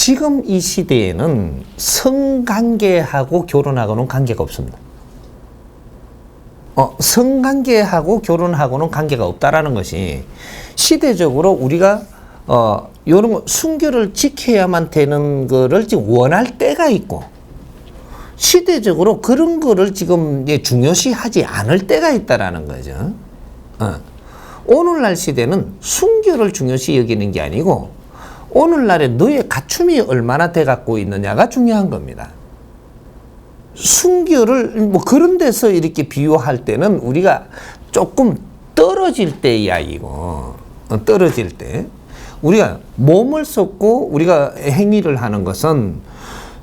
지금 이 시대에는 성관계하고 결혼하고는 관계가 없습니다. 성관계하고 결혼하고는 관계가 없다라는 것이 시대적으로 우리가 이런 거 순결을 지켜야만 되는 거를 지금 원할 때가 있고 시대적으로 그런 거를 지금 중요시하지 않을 때가 있다라는 거죠. 오늘날 시대는 순결을 중요시 여기는 게 아니고 오늘날에 너의 갖춤이 얼마나 돼 갖고 있느냐가 중요한 겁니다. 순결을 뭐 그런 데서 이렇게 비유할 때는 우리가 조금 떨어질 때야 이거. 떨어질 때 우리가 몸을 쏟고 우리가 행위를 하는 것은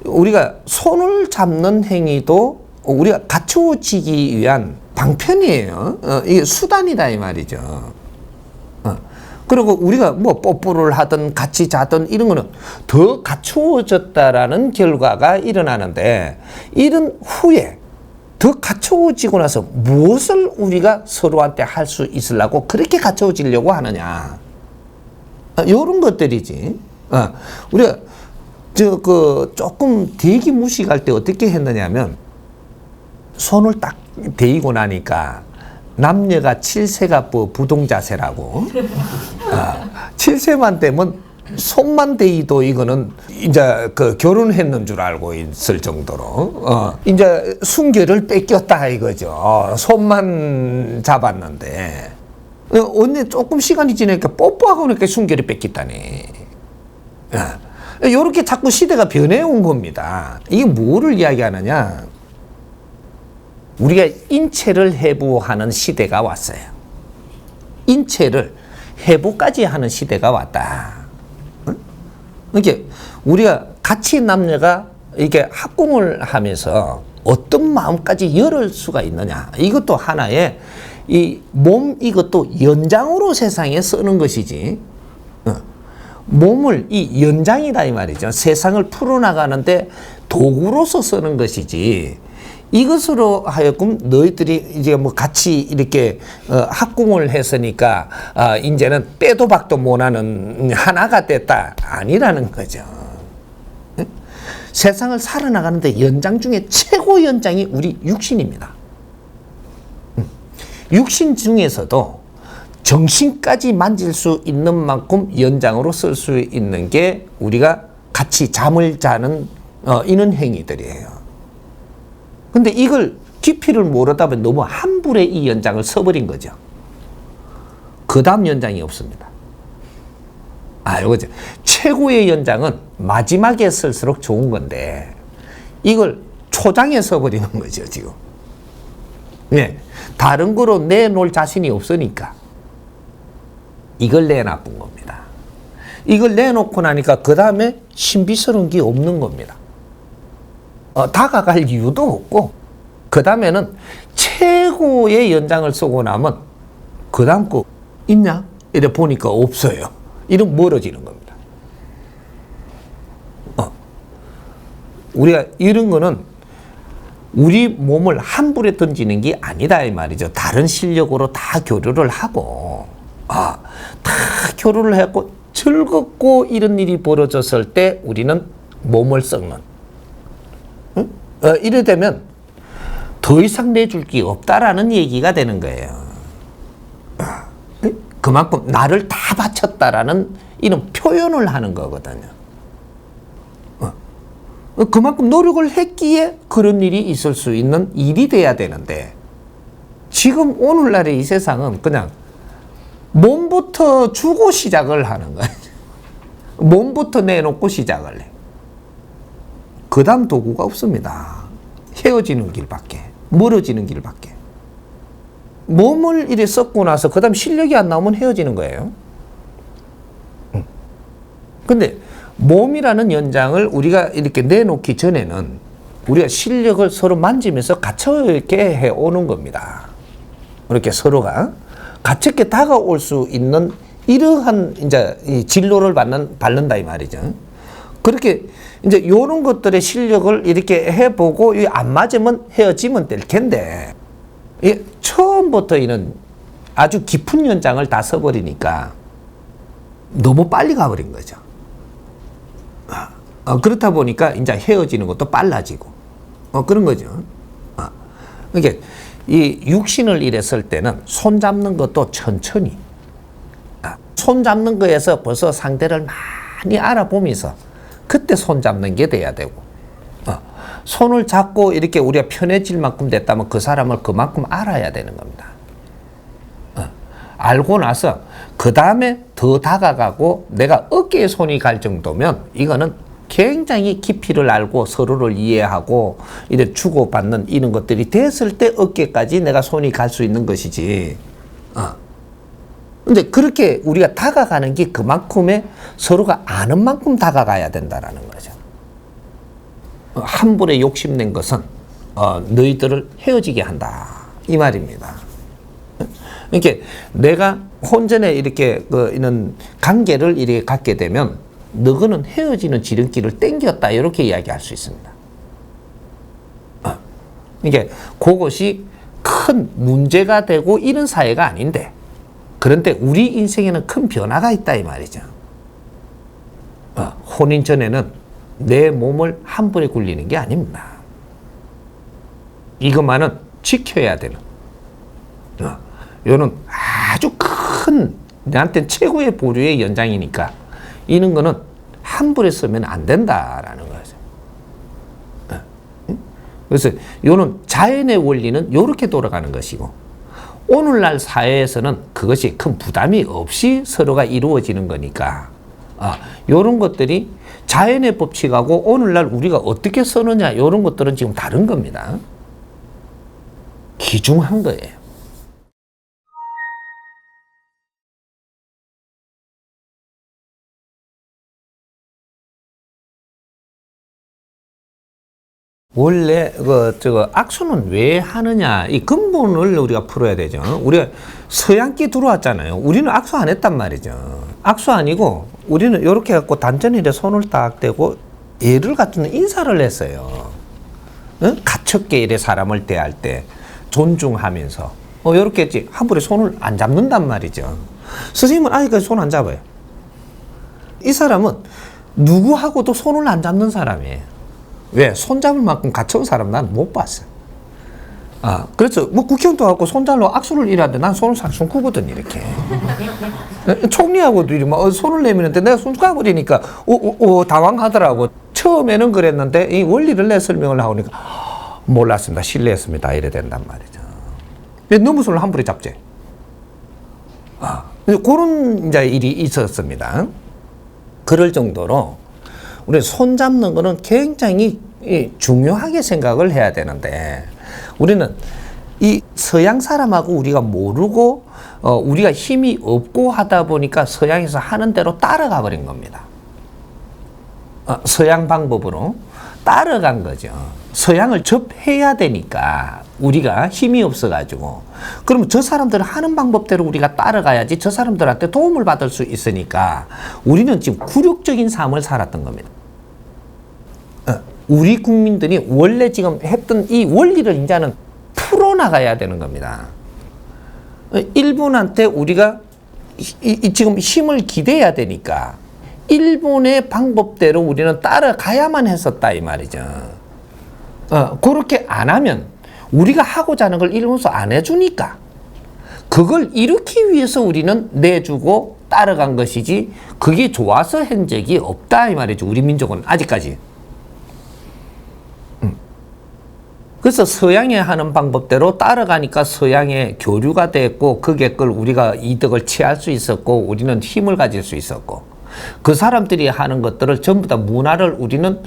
우리가 손을 잡는 행위도 우리가 갖추어지기 위한 방편이에요. 이게 수단이다 이 말이죠. 그리고 우리가 뭐 뽀뽀를 하든 같이 자든 이런 거는 더 갖추어졌다라는 결과가 일어나는데 이런 후에 더 갖추어지고 나서 무엇을 우리가 서로한테 할 수 있으려고 그렇게 갖추어지려고 하느냐. 요런 것들이지. 우리가 조금 대기 무식할 때 어떻게 했느냐면 손을 딱 대이고 나니까 남녀가 7세가 부동자세라고. 7세만 되면 손만 대이도 이거는 이제 결혼했는 줄 알고 있을 정도로 이제 순결을 뺏겼다 이거죠. 손만 잡았는데 언제 조금 시간이 지나니까 뽀뽀하고 나니까 순결이 뺏겼다니. 이렇게 자꾸 시대가 변해온 겁니다. 이게 뭐를 이야기하느냐? 우리가 인체를 해부하는 시대가 왔어요. 인체를 해부까지 하는 시대가 왔다. 이렇게 우리가 같이 남녀가 이렇게 합궁을 하면서 어떤 마음까지 열을 수가 있느냐. 이것도 하나의 이 몸 이것도 연장으로 세상에 쓰는 것이지. 몸을 이 연장이다 이 말이죠. 세상을 풀어나가는데 도구로서 쓰는 것이지. 이것으로 하여금 너희들이 이제 뭐 같이 이렇게 합궁을 했으니까 이제는 빼도 박도 못하는 하나가 됐다 아니라는 거죠. 세상을 살아나가는데 연장 중에 최고 연장이 우리 육신입니다. 육신 중에서도 정신까지 만질 수 있는 만큼 연장으로 쓸 수 있는 게 우리가 같이 잠을 자는 이런 행위들이에요. 근데 이걸 깊이를 모르다 보니 너무 한 불에 이 연장을 써버린 거죠. 그 다음 연장이 없습니다. 이거죠. 최고의 연장은 마지막에 쓸수록 좋은 건데 이걸 초장에 써버리는 거죠, 지금. 네. 다른 거로 내놓을 자신이 없으니까 이걸 내놔본 겁니다. 이걸 내놓고 나니까 그 다음에 신비스러운 게 없는 겁니다. 다가갈 이유도 없고 그 다음에는 최고의 연장을 쏘고 나면 그 다음 거 있냐? 이래 보니까 없어요. 이런 멀어지는 겁니다. 우리가 이런 거는 우리 몸을 한 불에 던지는 게 아니다 이 말이죠. 다른 실력으로 다 교류를 하고 다 교류를 했고 즐겁고 이런 일이 벌어졌을 때 우리는 몸을 썩는 이래 되면 더 이상 내줄 게 없다라는 얘기가 되는 거예요. 그만큼 나를 다 바쳤다라는 이런 표현을 하는 거거든요. 그만큼 노력을 했기에 그런 일이 있을 수 있는 일이 돼야 되는데 지금 오늘날의 이 세상은 그냥 몸부터 주고 시작을 하는 거예요. 몸부터 내놓고 시작을 해. 그 다음 도구가 없습니다. 헤어지는 길밖에, 멀어지는 길밖에. 몸을 이래 썩고 나서 그 다음 실력이 안 나오면 헤어지는 거예요. 근데 몸이라는 연장을 우리가 이렇게 내놓기 전에는 우리가 실력을 서로 만지면서 갇혀있게 해오는 겁니다. 이렇게 서로가 갇혔게 다가올 수 있는 이러한 이제 이 진로를 밟는다 이 말이죠. 그렇게 이제 요런 것들의 실력을 이렇게 해보고 안 맞으면 헤어지면 될 텐데 처음부터 이는 아주 깊은 연장을 다 써버리니까 너무 빨리 가버린 거죠. 그렇다 보니까 이제 헤어지는 것도 빨라지고 그런 거죠. 그러니까 이 육신을 일했을 때는 손 잡는 것도 천천히 손 잡는 거에서 벌써 상대를 많이 알아보면서 그때 손 잡는 게 돼야 되고 손을 잡고 이렇게 우리가 편해질 만큼 됐다면 그 사람을 그만큼 알아야 되는 겁니다. 알고 나서 그 다음에 더 다가가고 내가 어깨에 손이 갈 정도면 이거는 굉장히 깊이를 알고 서로를 이해하고 이래 주고받는 이런 것들이 됐을 때 어깨까지 내가 손이 갈 수 있는 것이지. 근데 그렇게 우리가 다가가는 게 그만큼의 서로가 아는 만큼 다가가야 된다라는 거죠. 함부로 욕심낸 것은 너희들을 헤어지게 한다 이 말입니다. 이렇게 내가 혼전에 이렇게 이런 관계를 이렇게 갖게 되면 너희는 헤어지는 지름길을 땡겼다 이렇게 이야기할 수 있습니다. 이게 그것이 큰 문제가 되고 이런 사회가 아닌데 그런데 우리 인생에는 큰 변화가 있다 이 말이죠. 혼인 전에는 내 몸을 한 번에 굴리는 게 아닙니다. 이것만은 지켜야 되는 이거는 아주 큰 나한테는 최고의 보류의 연장이니까 이런 거는 함부로 쓰면 안 된다라는 거죠. 그래서 이거는 자연의 원리는 이렇게 돌아가는 것이고 오늘날 사회에서는 그것이 큰 부담이 없이 서로가 이루어지는 거니까 이런 것들이 자연의 법칙하고 오늘날 우리가 어떻게 쓰느냐 이런 것들은 지금 다른 겁니다. 귀중한 거예요. 원래 악수는 왜 하느냐 이 근본을 우리가 풀어야 되죠. 우리가 서양기 들어왔잖아요. 우리는 악수 안 했단 말이죠. 악수 아니고 우리는 이렇게 갖고 단전일에 손을 딱 대고 예를 갖추는 인사를 했어요. 가축계 일에 사람을 대할 때 존중하면서 이렇게 했지 함부로 손을 안 잡는단 말이죠. 선생님은 아직까지 손 안 잡아요. 이 사람은 누구하고도 손을 안 잡는 사람이에요. 왜? 손잡을 만큼 갖춰온 사람 난 못 봤어. 그래서 뭐 국회의원도 갖고 손잡으려고 악수를 일하는데 난 손을 싹 구거든 이렇게. 총리하고도 막 손을 내미는데 내가 손 까버리니까 당황하더라고. 처음에는 그랬는데 이 원리를 내 설명을 하니까 몰랐습니다. 실례했습니다. 이래 된단 말이죠. 너무 손을 함부로 잡지. 그런 이제 일이 있었습니다. 그럴 정도로 우리 손 잡는 거는 굉장히 중요하게 생각을 해야 되는데 우리는 이 서양 사람하고 우리가 모르고 우리가 힘이 없고 하다 보니까 서양에서 하는 대로 따라가 버린 겁니다. 서양 방법으로 따라간 거죠. 서양을 접해야 되니까 우리가 힘이 없어가지고 그러면 저 사람들 하는 방법대로 우리가 따라가야지 저 사람들한테 도움을 받을 수 있으니까 우리는 지금 굴욕적인 삶을 살았던 겁니다. 우리 국민들이 원래 지금 했던 이 원리를 이제는 풀어나가야 되는 겁니다. 일본한테 우리가 지금 힘을 기대야 되니까 일본의 방법대로 우리는 따라가야만 했었다 이 말이죠. 그렇게 안 하면 우리가 하고자 하는 걸 일본에서 안 해주니까 그걸 이루기 위해서 우리는 내주고 따라간 것이지 그게 좋아서 한 적이 없다 이 말이죠. 우리 민족은 아직까지. 그래서 서양이 하는 방법대로 따라가니까 서양의 교류가 됐고 그게 걸 우리가 이득을 취할 수 있었고 우리는 힘을 가질 수 있었고 그 사람들이 하는 것들을 전부 다 문화를 우리는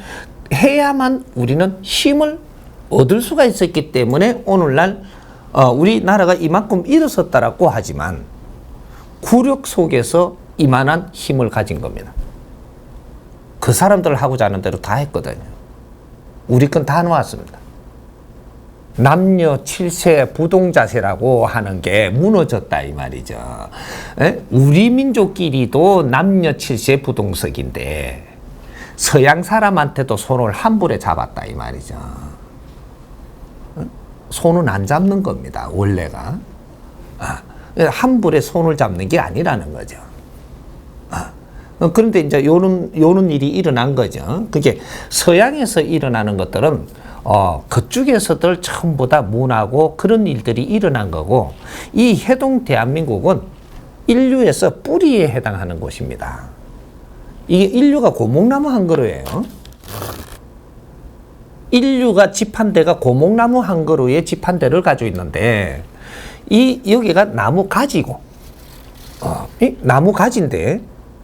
해야만 우리는 힘을 얻을 수가 있었기 때문에 오늘날 우리나라가 이만큼 일어섰다라고 하지만 굴욕 속에서 이만한 힘을 가진 겁니다. 그 사람들 하고자 하는 대로 다 했거든요. 우리 건 다 놓았습니다. 남녀 7세 부동자세라고 하는 게 무너졌다 이 말이죠. 우리 민족끼리도 남녀 7세 부동석인데 서양 사람한테도 손을 함부로 잡았다 이 말이죠. 손은 안 잡는 겁니다. 원래가. 함부로 손을 잡는 게 아니라는 거죠. 그런데 이제 요런 일이 일어난 거죠. 그게 서양에서 일어나는 것들은 그쪽에서들 전부 다 문하고 그런 일들이 일어난 거고, 이 해동 대한민국은 인류에서 뿌리에 해당하는 곳입니다. 이게 인류가 고목나무 한 그루예요. 인류가 집한대가 고목나무 한 그루의 집한대를 가지고 있는데, 여기가 나무 가지고, 이 나무 가지인데,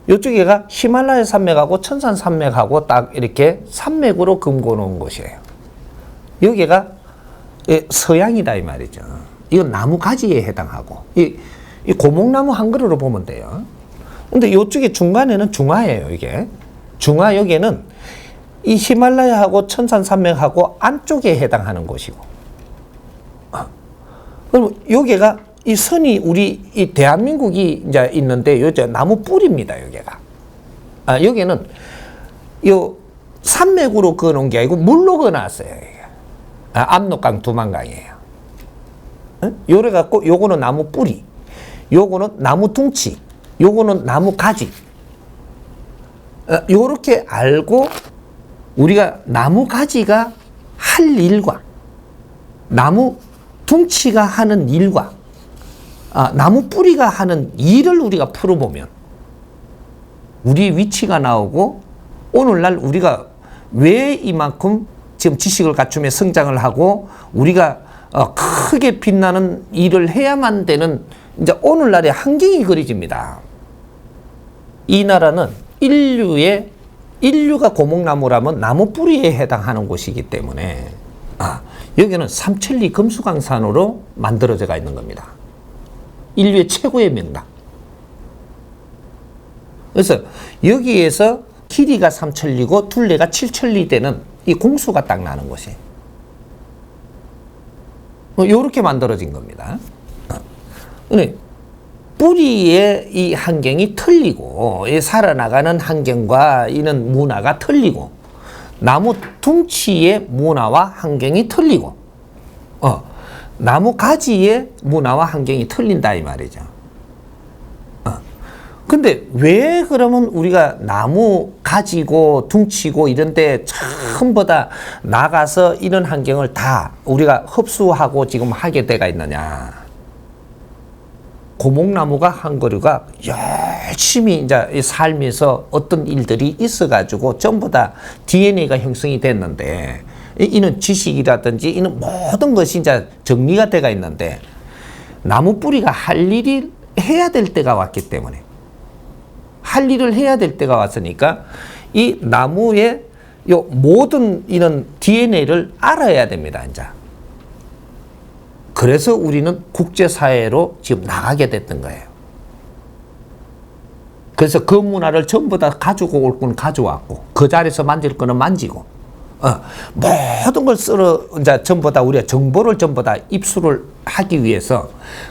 이쪽에가 히말라야 산맥하고 천산 산맥하고 딱 이렇게 산맥으로 금고 놓은 곳이에요. 여기가 서양이다 이 말이죠. 이건 나무 가지에 해당하고, 이 고목나무 한 그루로 보면 돼요. 근데 이쪽에 중간에는 중화예요, 이게. 중화 여기는 이 히말라야하고 천산 산맥하고 안쪽에 해당하는 곳이고. 그럼 여기가 이 선이 우리 이 대한민국이 이제 있는데 요 나무 뿌리입니다, 여기가. 여기는 요 산맥으로 그어놓은 게 아니고 물로 그어놨어요, 이게. 압록강 두만강이에요. 요래 갖고 요거는 나무 뿌리, 요거는 나무 둥치, 요거는 나무 가지. 요렇게 알고 우리가 나무 가지가 할 일과 나무 둥치가 하는 일과 나무 뿌리가 하는 일을 우리가 풀어보면 우리 위치가 나오고, 오늘날 우리가 왜 이만큼 지금 지식을 갖추며 성장을 하고 우리가 크게 빛나는 일을 해야만 되는 이제 오늘날의 환경이 그려집니다. 이 나라는 인류가 고목나무라면 나무 뿌리에 해당하는 곳이기 때문에 여기는 삼천리 금수강산으로 만들어져 있는 겁니다. 인류의 최고의 명당. 그래서 여기에서 길이가 3천리고 둘레가 7천리 되는 이 공수가 딱 나는 곳이에요. 이렇게 만들어진 겁니다. 뿌리의 이 환경이 틀리고, 살아나가는 환경과 이는 문화가 틀리고, 나무 둥치의 문화와 환경이 틀리고, 나무 가지의 문화와 환경이 틀린다 이 말이죠. 근데 왜 그러면 우리가 나무 가지고 둥치고 이런데 전부 다 나가서 이런 환경을 다 우리가 흡수하고 지금 하게 돼가 있느냐? 고목나무가 한 그루가 열심히 이제 삶에서 어떤 일들이 있어가지고 전부 다 DNA가 형성이 됐는데, 이는 지식이라든지 이는 모든 것이 이제 정리가 돼가 있는데, 나무 뿌리가 할 일이 해야 될 때가 왔기 때문에, 할 일을 해야 될 때가 왔으니까 이 나무의 요 모든 이런 DNA를 알아야 됩니다, 이제. 그래서 우리는 국제사회로 지금 나가게 됐던 거예요. 그래서 그 문화를 전부 다 가지고 올 건 가져왔고, 그 자리에서 만질 거는 만지고, 모든 걸 이제 전부 다 우리가 정보를 전부 다 입수를 하기 위해서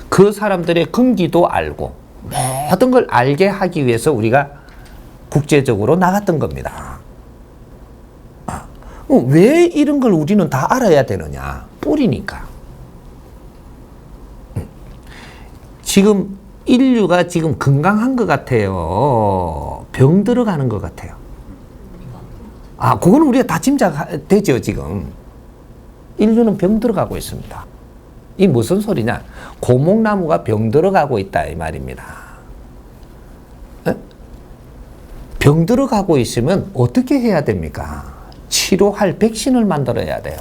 그 사람들의 근기도 알고, 모든 걸 알게 하기 위해서 우리가 국제적으로 나갔던 겁니다. 왜 이런 걸 우리는 다 알아야 되느냐? 뿌리니까. 지금 인류가 지금 건강한 것 같아요? 병 들어가는 것 같아요? 그거는 우리가 다 짐작되죠, 지금. 인류는 병 들어가고 있습니다. 이 무슨 소리냐? 고목나무가 병 들어가고 있다, 이 말입니다. 병 들어가고 있으면 어떻게 해야 됩니까? 치료할 백신을 만들어야 돼요.